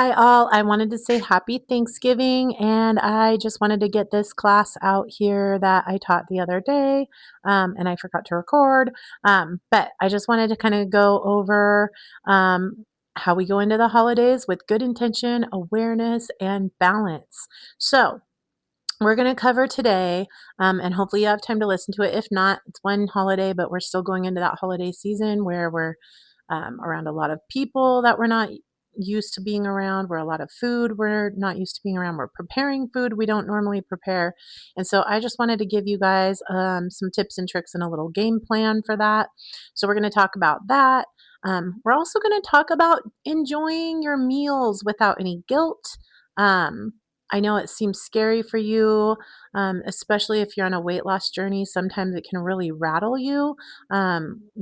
Hi, all. I wanted to say happy Thanksgiving, and I just wanted to get this class out here that I taught the other day, and I forgot to record. But I just wanted to kind of go over how we go into the holidays with good intention, awareness, and balance. So, we're going to cover today, and hopefully you have time to listen to it. If not, it's one holiday, but we're still going into that holiday season where we're around a lot of people that we're not used to being around, where a lot of food we're not used to being around. We're preparing food we don't normally prepare. And so I just wanted to give you guys some tips and tricks and a little game plan for that. So we're going to talk about that. We're also going to talk about enjoying your meals without any guilt. Um, I know it seems scary for you, especially if you're on a weight loss journey. Sometimes it can really rattle you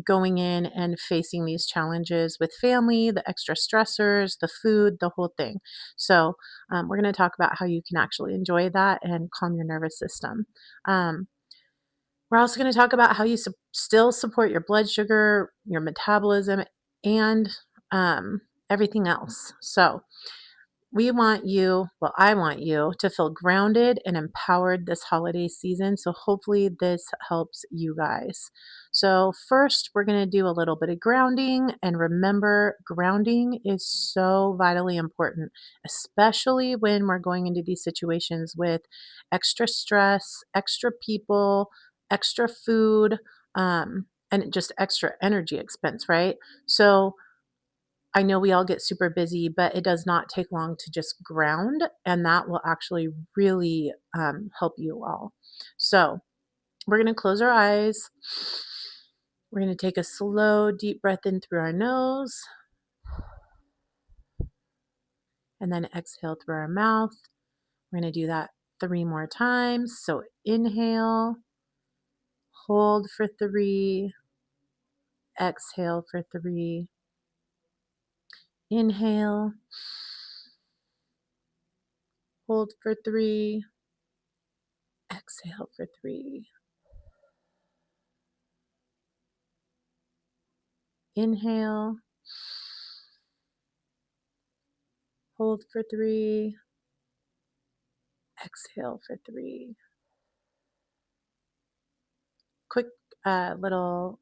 going in and facing these challenges with family, the extra stressors, the food, the whole thing. So, we're going to talk about how you can actually enjoy that and calm your nervous system. Um, we're also going to talk about how you still support your blood sugar, your metabolism, and everything else. So, we want you, well, I want you to feel grounded and empowered this holiday season. So hopefully this helps you guys. So first, we're going to do a little bit of grounding. And remember, grounding is so vitally important, especially when we're going into these situations with extra stress, extra people, extra food, and just extra energy expense, right? So I know we all get super busy, but it does not take long to just ground, and that will actually really help you all. So, we're going to close our eyes. We're going to take a slow, deep breath in through our nose and then exhale through our mouth. We're going to do that 3 more times. So, inhale, hold for 3, exhale for 3, inhale, hold for 3, exhale for 3. Inhale, hold for 3, exhale for 3. Quick little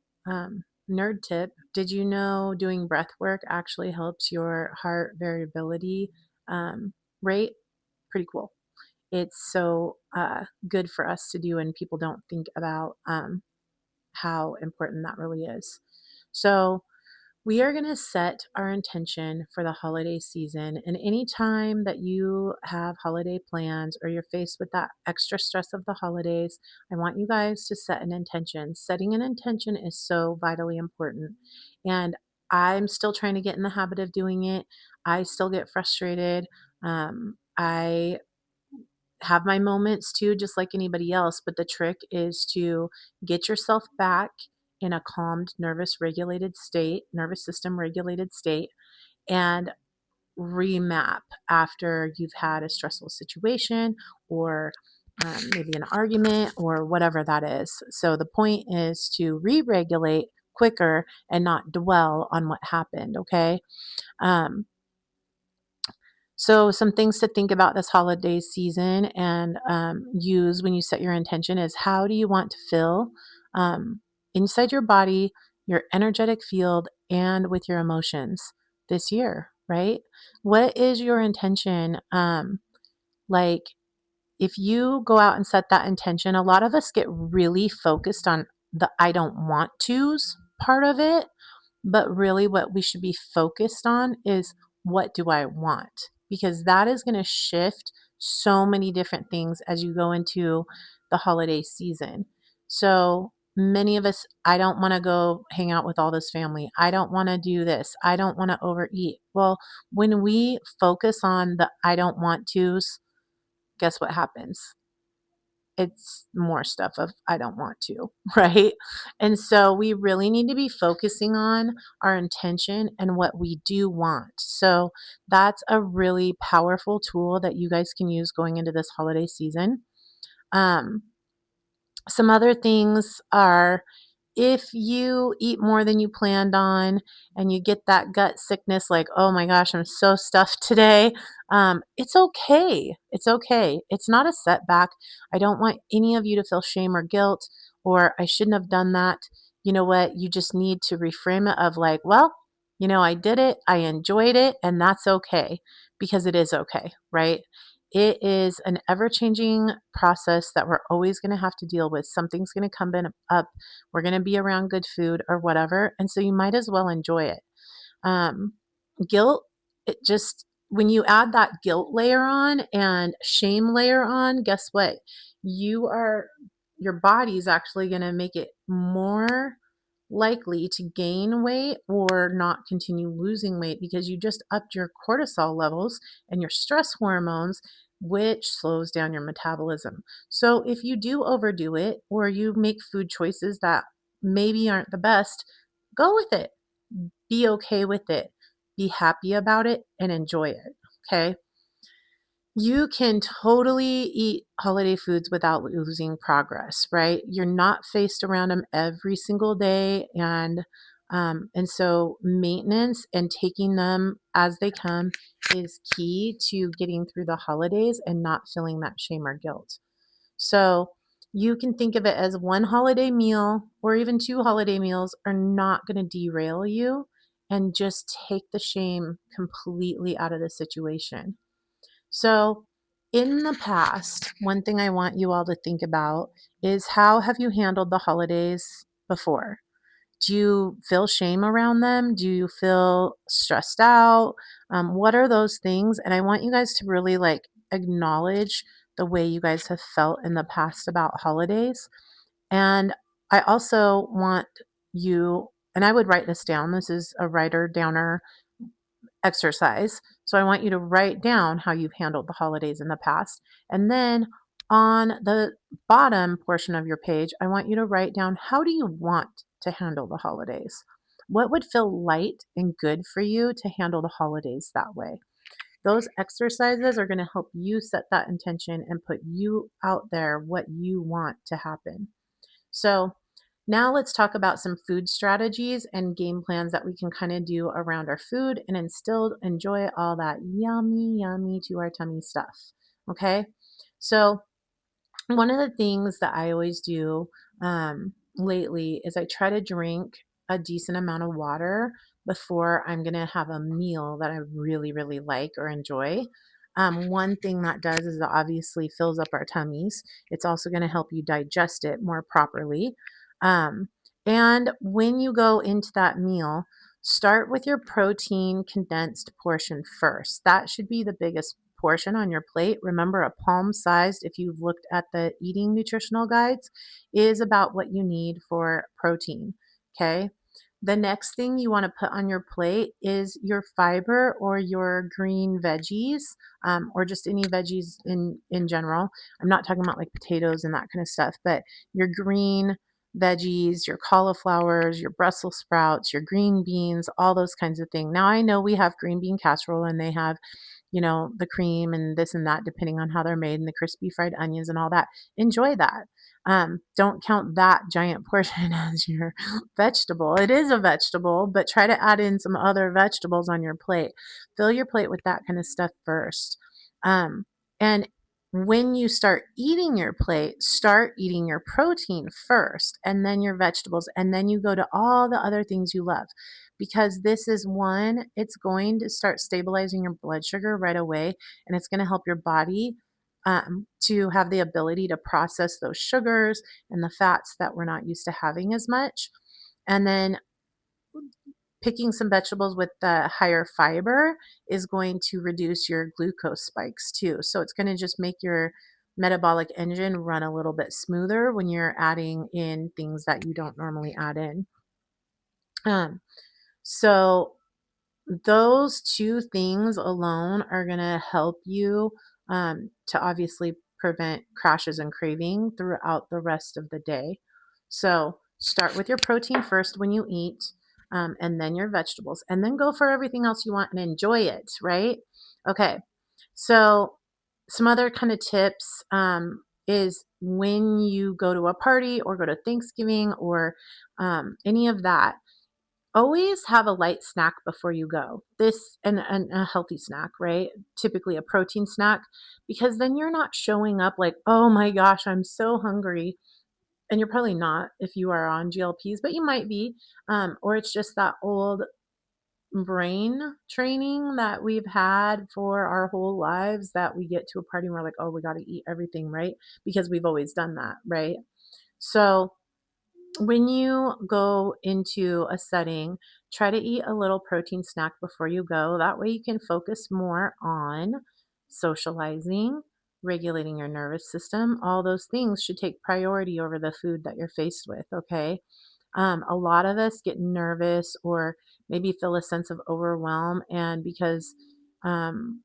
nerd tip. Did you know doing breath work actually helps your heart variability rate? Pretty cool. It's so good for us to do, and people don't think about how important that really is. So, we are going to set our intention for the holiday season. And anytime that you have holiday plans or you're faced with that extra stress of the holidays, I want you guys to set an intention. Setting an intention is so vitally important. And I'm still trying to get in the habit of doing it. I still get frustrated. I have my moments too, just like anybody else. But the trick is to get yourself back in a calmed, nervous system regulated state, and remap after you've had a stressful situation or maybe an argument or whatever that is. So the point is to re regulate quicker and not dwell on what happened, okay? Um, so, some things to think about this holiday season and use when you set your intention is how do you want to feel um, inside your body, your energetic field, and with your emotions this year, right? What is your intention? Like, if you go out and set that intention, a lot of us get really focused on the I don't want to's part of it, but really, what we should be focused on is what do I want? Because that is going to shift so many different things as you go into the holiday season. So many of us, I don't want to go hang out with all this family. I don't want to do this. I don't want to overeat. Well, when we focus on the I don't want to's, guess what happens? It's more stuff of I don't want to, right? And so we really need to be focusing on our intention and what we do want. So that's a really powerful tool that you guys can use going into this holiday season. Um, some other things are if you eat more than you planned on and you get that gut sickness, like, oh my gosh, I'm so stuffed today, it's okay. It's okay. It's not a setback. I don't want any of you to feel shame or guilt or I shouldn't have done that. You know what? You just need to reframe it of like, well, I did it, I enjoyed it, and that's okay because it is okay, right? It is an ever changing process that we're always going to have to deal with. Something's going to come up. We're going to be around good food or whatever. And so you might as well enjoy it. Um, Guilt, it just, when you add that guilt layer on and shame layer on, guess what? You are, your body's actually going to make it more likely to gain weight or not continue losing weight because you just upped your cortisol levels and your stress hormones, which slows down your metabolism. So if you do overdo it or you make food choices that maybe aren't the best, go with it. Be okay with it. Be happy about it and enjoy it. Okay. You can totally eat holiday foods without losing progress, right? You're not faced around them every single day, and so maintenance and taking them as they come is key to getting through the holidays and not feeling that shame or guilt. So you can think of it as one holiday meal or even two holiday meals are not going to derail you, and just take the shame completely out of the situation. So, in the past, one thing I want you all to think about is how have you handled the holidays before? Do you feel shame around them? Do you feel stressed out? What are those things? And I want you guys to really like acknowledge the way you guys have felt in the past about holidays. And I also want you, and I would write this down. This is a writer downer exercise. So I want you to write down how you've handled the holidays in the past. And then on the bottom portion of your page, I want you to write down how do you want to handle the holidays? What would feel light and good for you to handle the holidays that way? Those exercises are going to help you set that intention and put you out there what you want to happen. So now let's talk about some food strategies and game plans that we can kind of do around our food and still enjoy all that yummy, yummy to our tummy stuff. Okay. So one of the things that I always do lately is I try to drink a decent amount of water before I'm going to have a meal that I really, really like or enjoy. One thing that does is it obviously fills up our tummies. It's also going to help you digest it more properly. Um, and when you go into that meal, start with your protein condensed portion first. That should be the biggest portion on your plate. Remember, a palm sized, if you've looked at the eating nutritional guides, is about what you need for protein. Okay. The next thing you want to put on your plate is your fiber or your green veggies, or just any veggies in general. I'm not talking about like potatoes and that kind of stuff, but your green veggies, your cauliflowers, your Brussels sprouts, your green beans, all those kinds of things. Now I know we have green bean casserole and they have, the cream and this and that, depending on how they're made, and the crispy fried onions and all that. Enjoy that. Don't count that giant portion as your vegetable. It is a vegetable, but try to add in some other vegetables on your plate. Fill your plate with that kind of stuff first. And when you start eating your plate, start eating your protein first and then your vegetables, and then you go to all the other things you love. Because this is one, it's going to start stabilizing your blood sugar right away, and it's going to help your body to have the ability to process those sugars and the fats that we're not used to having as much. And then picking some vegetables with the higher fiber is going to reduce your glucose spikes too. So it's going to just make your metabolic engine run a little bit smoother when you're adding in things that you don't normally add in. So those two things alone are going to help you to obviously prevent crashes and craving throughout the rest of the day. So start with your protein first when you eat, and then your vegetables, and then go for everything else you want and enjoy it, right? Okay. So some other kind of tips is when you go to a party or go to Thanksgiving or any of that, always have a light snack before you go. This and a healthy snack, right? Typically a protein snack, because then you're not showing up like, oh my gosh, I'm so hungry. And you're probably not if you are on GLPs, but you might be. Or it's just that old brain training that we've had for our whole lives that we get to a party and we're like, oh, we got to eat everything, right? Because we've always done that, right? So when you go into a setting, try to eat a little protein snack before you go. That way you can focus more on socializing, regulating your nervous system. All those things should take priority over the food that you're faced with, okay? A lot of us get nervous or maybe feel a sense of overwhelm, and because um,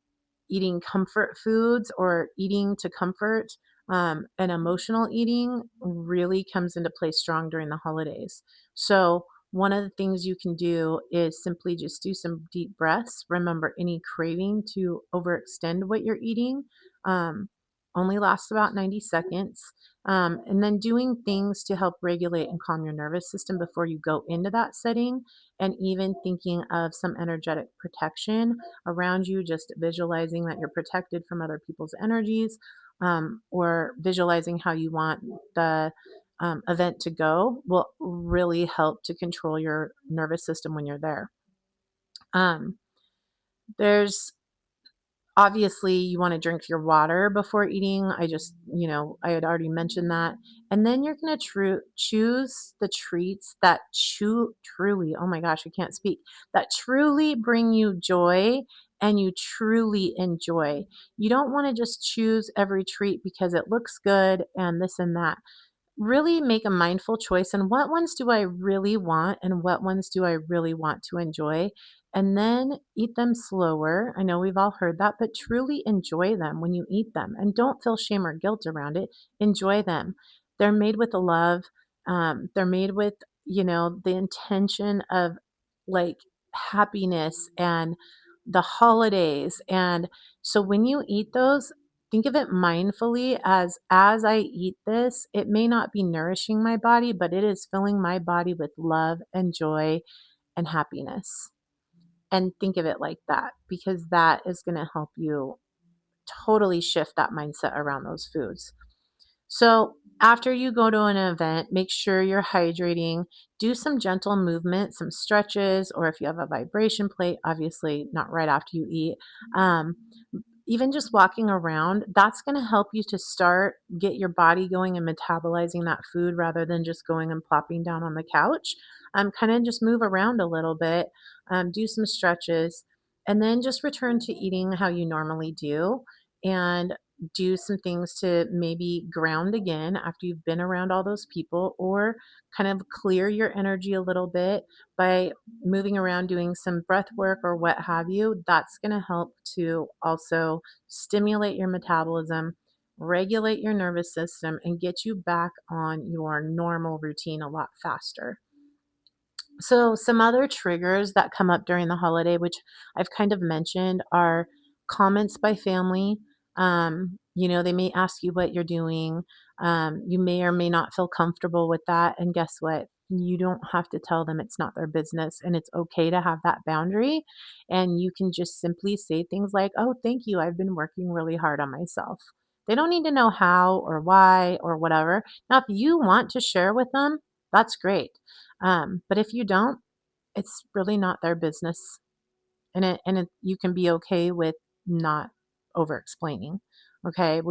eating comfort foods or eating to comfort and emotional eating really comes into play strong during the holidays. So, one of the things you can do is simply just do some deep breaths. Remember, any craving to overextend what you're eating um, only lasts about 90 seconds. And then doing things to help regulate and calm your nervous system before you go into that setting, and even thinking of some energetic protection around you, just visualizing that you're protected from other people's energies, or visualizing how you want the event to go will really help to control your nervous system when you're there. Um, there's Obviously, you want to drink your water before eating. I had already mentioned that. And then you're going to choose the treats that truly, oh my gosh, I can't speak, that truly bring you joy and you truly enjoy. You don't want to just choose every treat because it looks good and this and that. Really make a mindful choice and what ones do I really want and what ones do I really want to enjoy, and then eat them slower. I know we've all heard that, but truly enjoy them when you eat them and don't feel shame or guilt around it. Enjoy them. They're made with a love. They're made with, the intention of like happiness and the holidays. And so when you eat those, think of it mindfully as I eat this, it may not be nourishing my body, but it is filling my body with love and joy and happiness. And think of it like that, because that is going to help you totally shift that mindset around those foods. So, after you go to an event, make sure you're hydrating. Do some gentle movement, some stretches, or if you have a vibration plate, obviously not right after you eat. Um, Even just walking around, that's going to help you to start get your body going and metabolizing that food rather than just going and plopping down on the couch. Kind of just move around a little bit, do some stretches, and then just return to eating how you normally do. And do some things to maybe ground again after you've been around all those people, or kind of clear your energy a little bit by moving around, doing some breath work or what have you. That's going to help to also stimulate your metabolism, regulate your nervous system, and get you back on your normal routine a lot faster. So, some other triggers that come up during the holiday, which I've kind of mentioned, are comments by family. They may ask you what you're doing. You may or may not feel comfortable with that. And guess what? You don't have to tell them, it's not their business. And it's okay to have that boundary. And you can just simply say things like, oh, thank you. I've been working really hard on myself. They don't need to know how or why or whatever. Now, if you want to share with them, that's great. But if you don't, it's really not their business, you can be okay with not over explaining. Okay,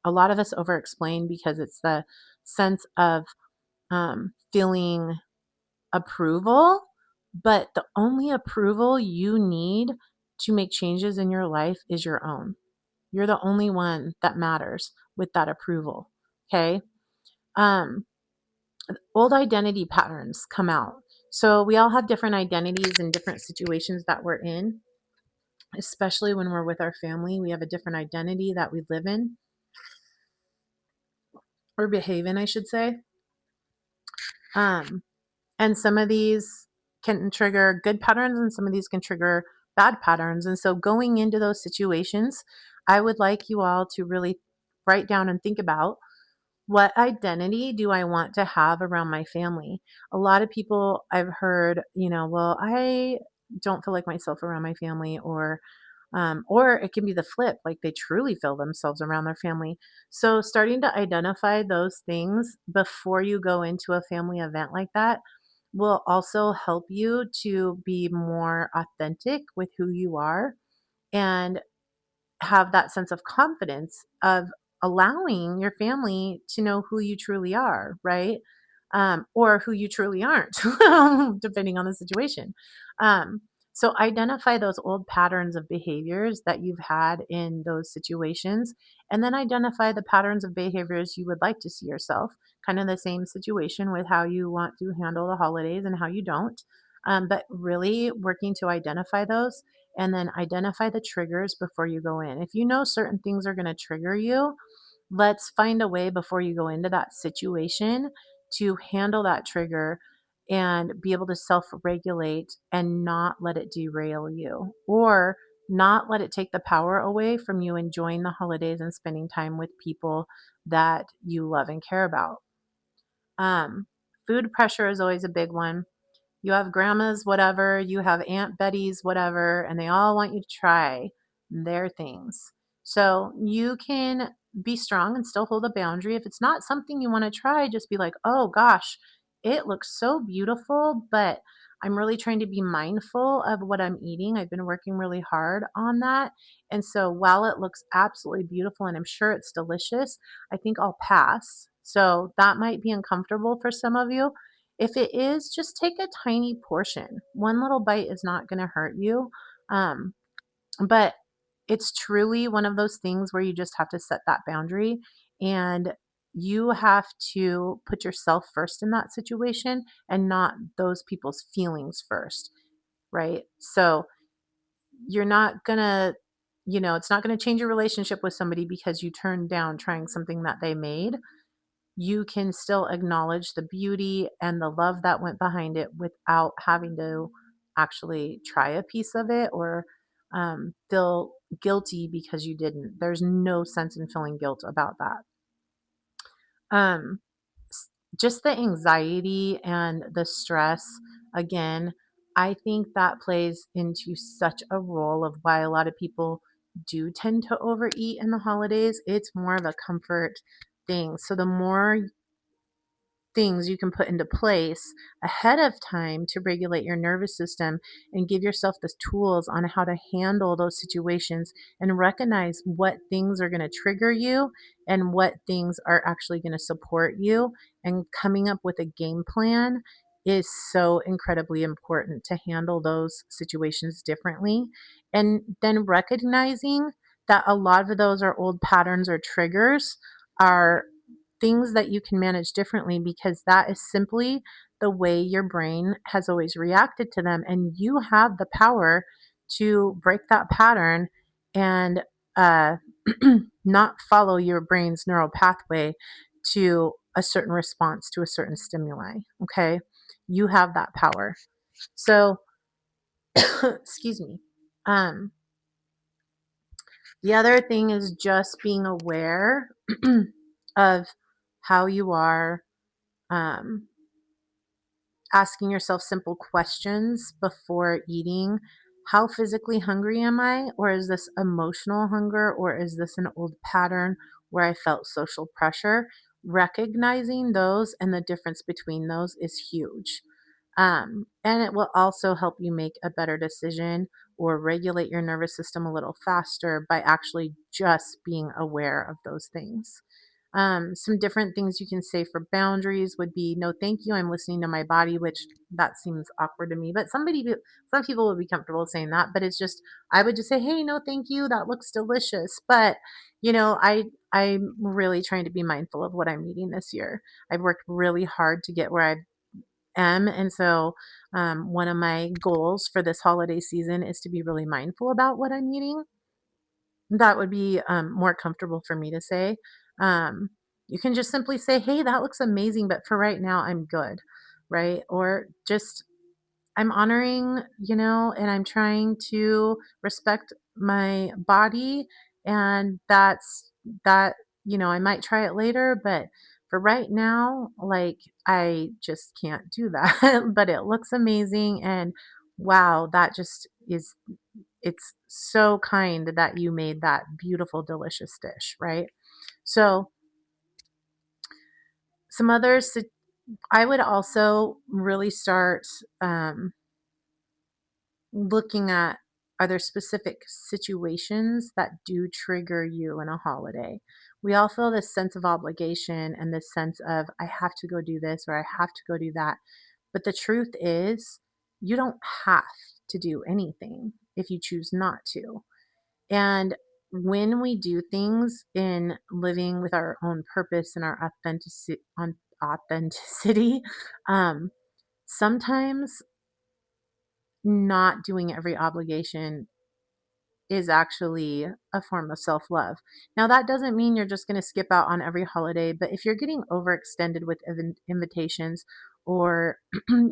a lot of us over explain because it's the sense of feeling approval, but the only approval you need to make changes in your life is your own. You're the only one that matters with that approval. Okay. Um, Old identity patterns come out. So we all have different identities in different situations that we're in, especially when we're with our family. We have a different identity that we live in or behave in, I should say. Um, and some of these can trigger good patterns and some of these can trigger bad patterns. And so going into those situations, I would like you all to really write down and think about What identity do I want to have around my family? A lot of people I've heard, well, I don't feel like myself around my family, or it can be the flip, like they truly feel themselves around their family. So starting to identify those things before you go into a family event like that will also help you to be more authentic with who you are and have that sense of confidence of allowing your family to know who you truly are, right? Or who you truly aren't, depending on the situation. Um, so identify those old patterns of behaviors that you've had in those situations, and then identify the patterns of behaviors you would like to see yourself. Kind of the same situation with how you want to handle the holidays and how you don't. But really working to identify those and then identify the triggers before you go in. If you know certain things are going to trigger you, let's find a way before you go into that situation to handle that trigger and be able to self regulate and not let it derail you or not let it take the power away from you enjoying the holidays and spending time with people that you love and care about. Um, Food pressure is always a big one. You have grandmas, whatever, you have Aunt Betty's, whatever, and they all want you to try their things. So you can be strong and still hold a boundary. If it's not something you want to try, just be like, oh gosh, it looks so beautiful, but I'm really trying to be mindful of what I'm eating. I've been working really hard on that. And so while it looks absolutely beautiful and I'm sure it's delicious, I think I'll pass. So that might be uncomfortable for some of you. If it is, just take a tiny portion. One little bite is not going to hurt you. Um, but it's truly one of those things where you just have to set that boundary and you have to put yourself first in that situation and not those people's feelings first, right? So you're not going to, it's not going to change your relationship with somebody because you turned down trying something that they made. You can still acknowledge the beauty and the love that went behind it without having to actually try a piece of it or feel guilty because you didn't. There's no sense in feeling guilt about that. Um, just the anxiety and the stress, again, I think that plays into such a role of why a lot of people do tend to overeat in the holidays. It's more of a comfort thing. So the more things you can put into place ahead of time to regulate your nervous system and give yourself the tools on how to handle those situations and recognize what things are going to trigger you and what things are actually going to support you, and coming up with a game plan is so incredibly important to handle those situations differently. And then recognizing that a lot of those are old patterns or triggers are things that you can manage differently because that is simply the way your brain has always reacted to them. And you have the power to break that pattern and uh, not follow your brain's neural pathway to a certain response to a certain stimuli. Okay. You have that power. So, excuse me. Um, the other thing is just being aware of how you are, um, asking yourself simple questions before eating. How physically hungry am I? Or is this emotional hunger? Or is this an old pattern where I felt social pressure? Recognizing those and the difference between those is huge. And it will also help you make a better decision or regulate your nervous system a little faster by actually just being aware of those things. Some different things you can say for boundaries would be no, thank you. I'm listening to my body, which that seems awkward to me, but some people would be comfortable saying that. But it's just, I would just say, hey, no, thank you. That looks delicious. But I'm really trying to be mindful of what I'm eating this year. I've worked really hard to get where I am, and so one of my goals for this holiday season is to be really mindful about what I'm eating. That would be more comfortable for me to say. Um, you can just simply say, hey, that looks amazing, but for right now, I'm good. Right. Or just, I'm honoring, and I'm trying to respect my body. And that's that, I might try it later, but For right now, like, I just can't do that, but it looks amazing. And wow, that just is, it's so kind that you made that beautiful, delicious dish, right? So, some others, I would also really start looking at, are there specific situations that do trigger you in a holiday? We all feel this sense of obligation and this sense of, I have to go do this or I have to go do that. But the truth is, you don't have to do anything if you choose not to. And when we do things in living with our own purpose and our authenticity, um, sometimes not doing every obligation is actually a form of self-love. Now, that doesn't mean you're just going to skip out on every holiday, but if you're getting overextended with invitations, or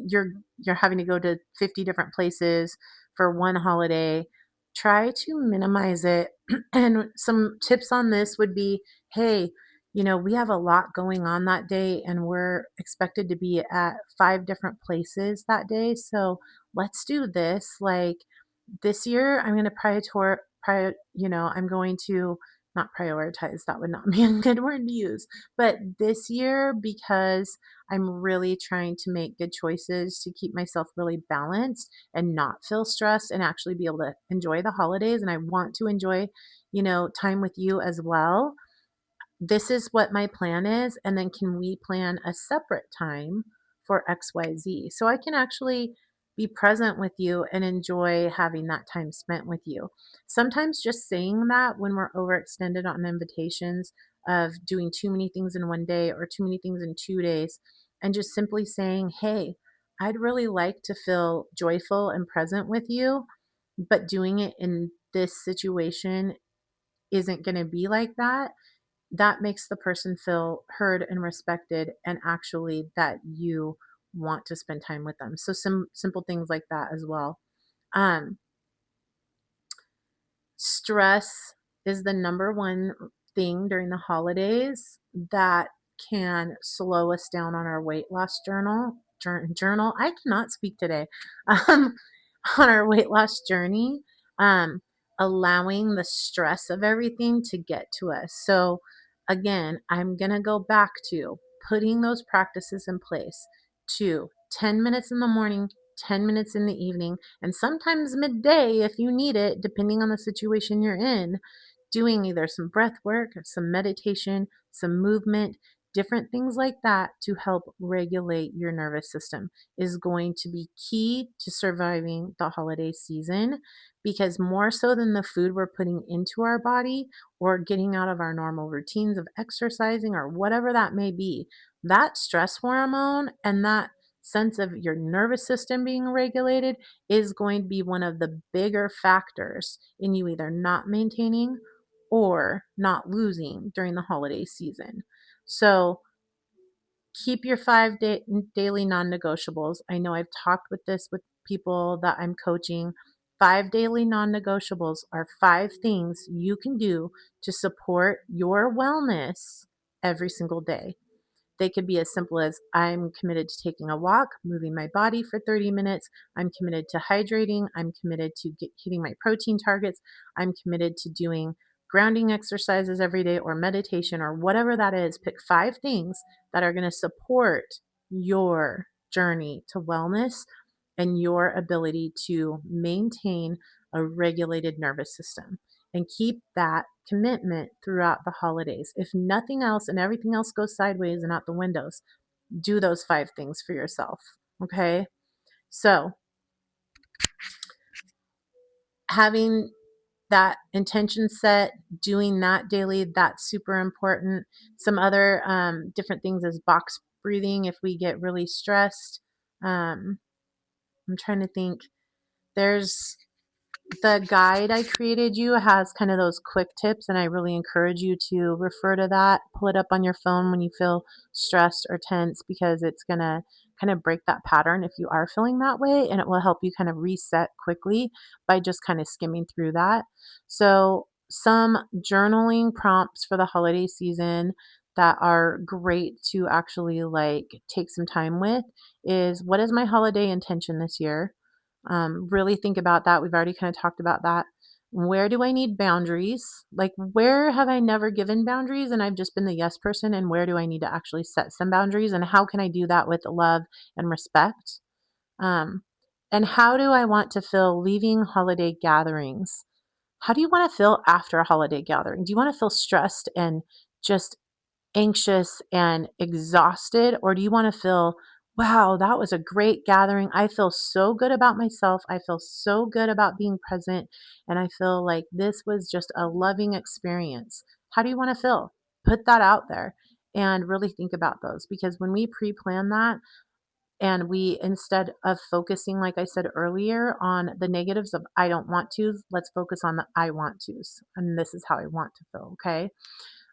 you're having to go to 50 different places for one holiday, try to minimize it. And some tips on this would be, hey, we have a lot going on that day and we're expected to be at 5 different places that day. So let's do this. Like, this year I'm going to I'm going to not prioritize, that would not be a good word to use, but this year, because I'm really trying to make good choices to keep myself really balanced and not feel stressed and actually be able to enjoy the holidays. And I want to enjoy, time with you as well. This is what my plan is. And then can we plan a separate time for XYZ? So I can actually be present with you and enjoy having that time spent with you. Sometimes just saying that when we're overextended on invitations of doing too many things in one day or too many things in 2 days, and just simply saying, hey, I'd really like to feel joyful and present with you, but doing it in this situation isn't going to be like that. That makes the person feel heard and respected, and actually that you want to spend time with them. So some simple things like that as well. Um, Stress is the number one thing during the holidays that can slow us down on our weight loss journal. I cannot speak today. Um, on our weight loss journey, um, allowing the stress of everything to get to us. So again, I'm going to go back to putting those practices in place, to 10 minutes in the morning, 10 minutes in the evening, and sometimes midday if you need it, depending on the situation you're in, doing either some breath work, some meditation, some movement, different things like that to help regulate your nervous system is going to be key to surviving the holiday season, because more so than the food we're putting into our body or getting out of our normal routines of exercising or whatever that may be, that stress hormone and that sense of your nervous system being regulated is going to be one of the bigger factors in you either not maintaining or not losing during the holiday season. So keep your daily non-negotiables. I know I've talked with this with people that I'm coaching. 5 daily non-negotiables are 5 things you can do to support your wellness every single day. They could be as simple as, I'm committed to taking a walk, moving my body for 30 minutes. I'm committed to hydrating. I'm committed to hitting my protein targets. I'm committed to doing grounding exercises every day or meditation or whatever that is. Pick 5 things that are going to support your journey to wellness and your ability to maintain a regulated nervous system, and keep that commitment throughout the holidays. If nothing else and everything else goes sideways and out the windows, do those 5 things for yourself. Okay. So having that intention set, doing that daily, that's super important. Some other different things is box breathing if we get really stressed. I'm trying to think. There's the guide I created you has kind of those quick tips, and I really encourage you to refer to that. Pull it up on your phone when you feel stressed or tense, because it's going to kind of break that pattern if you are feeling that way, and it will help you kind of reset quickly by just kind of skimming through that. So, some journaling prompts for the holiday season. that are great to actually like take some time with is, what is my holiday intention this year? Really think about that. We've already kind of talked about that. Where do I need boundaries? Like, where have I never given boundaries and I've just been the yes person? And where do I need to actually set some boundaries? And how can I do that with love and respect? Um, and how do I want to feel leaving holiday gatherings? How do you want to feel after a holiday gathering? Do you want to feel stressed and just anxious and exhausted? Or do you want to feel, wow, that was a great gathering. I feel so good about myself. I feel so good about being present. And I feel like this was just a loving experience. How do you want to feel? Put that out there and really think about those, because when we pre plan that, and we, instead of focusing, like I said earlier, on the negatives of I don't want to, let's focus on the I want to's. And this is how I want to feel. Okay.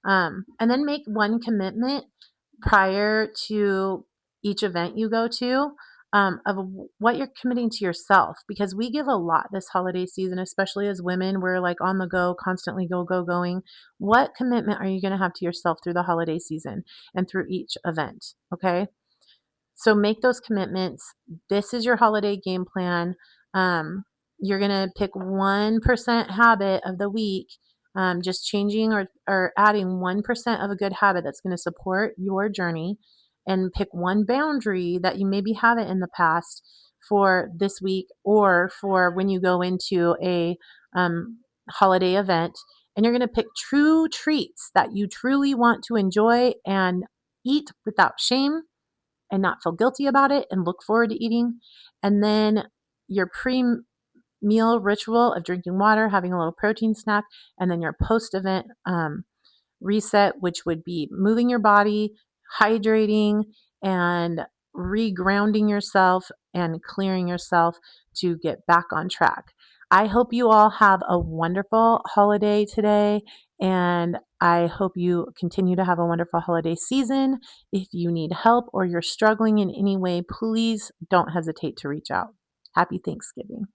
And then make one commitment prior to each event you go to, of what you're committing to yourself, because we give a lot this holiday season, especially as women. We're like on the go, constantly going. What commitment are you going to have to yourself through the holiday season and through each event? Okay. So make those commitments. This is your holiday game plan. Um, you're going to pick 1% habit of the week, just changing or adding 1% of a good habit that's going to support your journey, and pick one boundary that you maybe haven't in the past for this week or for when you go into a holiday event. And you're going to pick true treats that you truly want to enjoy and eat without shame and not feel guilty about it and look forward to eating. And then your pre meal ritual of drinking water, having a little protein snack, and then your post event reset, which would be moving your body, hydrating, and regrounding yourself and clearing yourself to get back on track. I hope you all have a wonderful holiday today, and I hope you continue to have a wonderful holiday season. If you need help or you're struggling in any way, please don't hesitate to reach out. Happy Thanksgiving.